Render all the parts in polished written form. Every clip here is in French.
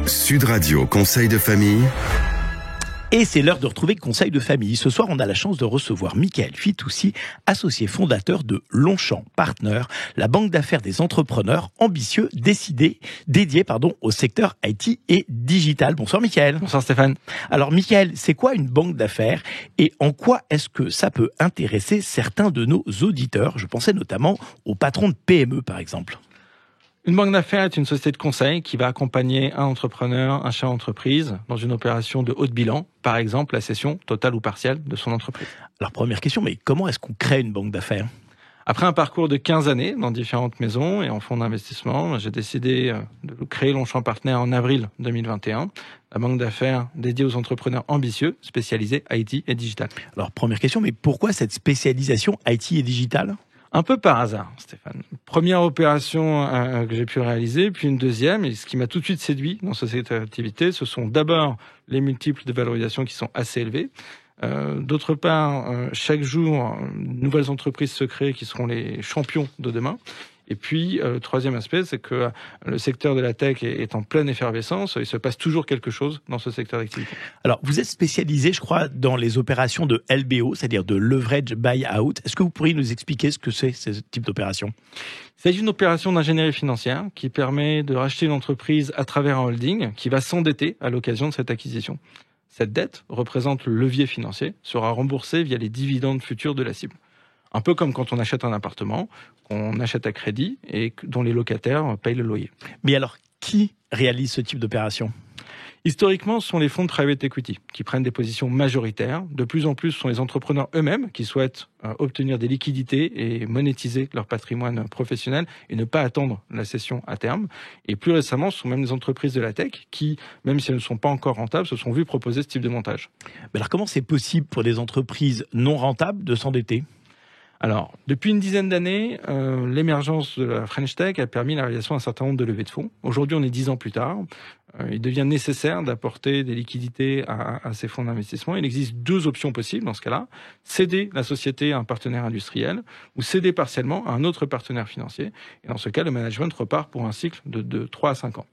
Sud Radio Conseil de famille. Et c'est l'heure de retrouver Conseil de famille. Ce soir, on a la chance de recevoir Michael Fitoussi, associé fondateur de Longchamp Partners, la banque d'affaires des entrepreneurs ambitieux dédiée au secteur IT et digital. Bonsoir Michael. Bonsoir Stéphane. Alors Michael, c'est quoi une banque d'affaires et en quoi est-ce que ça peut intéresser certains de nos auditeurs? Je pensais notamment aux patrons de PME par exemple. Une banque d'affaires est une société de conseil qui va accompagner un entrepreneur, un chef d'entreprise dans une opération de haut de bilan, par exemple la cession totale ou partielle de son entreprise. Alors première question, mais comment est-ce qu'on crée une banque d'affaires ? Après un parcours de 15 années dans différentes maisons et en fonds d'investissement, j'ai décidé de créer Longchamp Partners en avril 2021, la banque d'affaires dédiée aux entrepreneurs ambitieux, spécialisée IT et digital. Alors première question, mais pourquoi cette spécialisation IT et digital ? Un peu par hasard, Stéphane. Première opération que j'ai pu réaliser, puis une deuxième. Et ce qui m'a tout de suite séduit dans ce secteur d'activité, ce sont d'abord les multiples de valorisation qui sont assez élevés. D'autre part, chaque jour, nouvelles entreprises se créent qui seront les champions de demain. Et puis, le troisième aspect, c'est que le secteur de la tech est en pleine effervescence. Il se passe toujours quelque chose dans ce secteur d'activité. Alors, vous êtes spécialisé, je crois, dans les opérations de LBO, c'est-à-dire de leverage buy-out. Est-ce que vous pourriez nous expliquer ce que c'est, ce type d'opération ? Il s'agit d'une opération d'ingénierie financière qui permet de racheter une entreprise à travers un holding qui va s'endetter à l'occasion de cette acquisition. Cette dette représente le levier financier, sera remboursée via les dividendes futurs de la cible. Un peu comme quand on achète un appartement, qu'on achète à crédit et dont les locataires payent le loyer. Mais alors, qui réalise ce type d'opération ? Historiquement, ce sont les fonds de private equity qui prennent des positions majoritaires. De plus en plus, ce sont les entrepreneurs eux-mêmes qui souhaitent obtenir des liquidités et monétiser leur patrimoine professionnel et ne pas attendre la cession à terme. Et plus récemment, ce sont même les entreprises de la tech qui, même si elles ne sont pas encore rentables, se sont vues proposer ce type de montage. Mais alors, comment c'est possible pour des entreprises non rentables de s'endetter ? Alors, depuis une dizaine d'années, l'émergence de la French Tech a permis la réalisation d'un certain nombre de levées de fonds. Aujourd'hui, on est 10 ans plus tard. Il devient nécessaire d'apporter des liquidités à ces fonds d'investissement. Il existe deux options possibles dans ce cas-là. Céder la société à un partenaire industriel ou céder partiellement à un autre partenaire financier. Et dans ce cas, le management repart pour un cycle de 3 à 5 ans.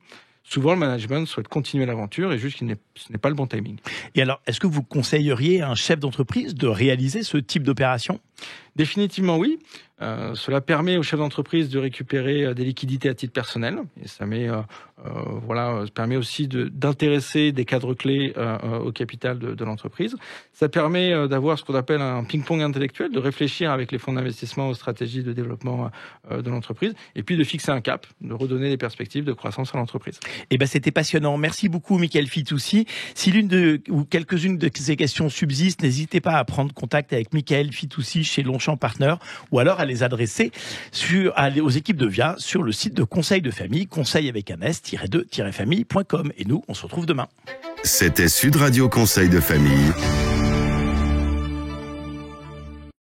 Souvent, le management souhaite continuer l'aventure et juge ce n'est pas le bon timing. Et alors, est-ce que vous conseilleriez à un chef d'entreprise de réaliser ce type d'opération ? Définitivement oui. Cela permet aux chefs d'entreprise de récupérer des liquidités à titre personnel. Et ça permet aussi d'intéresser des cadres clés au capital de l'entreprise. Ça permet d'avoir ce qu'on appelle un ping-pong intellectuel, de réfléchir avec les fonds d'investissement aux stratégies de développement de l'entreprise, et puis de fixer un cap, de redonner des perspectives de croissance à l'entreprise. Eh ben, c'était passionnant. Merci beaucoup, Michael Fitoussi. Si l'une ou quelques-unes de ces questions subsistent, n'hésitez pas à prendre contact avec Michael Fitoussi chez Longchamp Partners ou alors à les adresser aux équipes de VIA sur le site de Conseil de famille, conseil avec un s-2-famille.com. Et nous, on se retrouve demain. C'était Sud Radio Conseil de famille.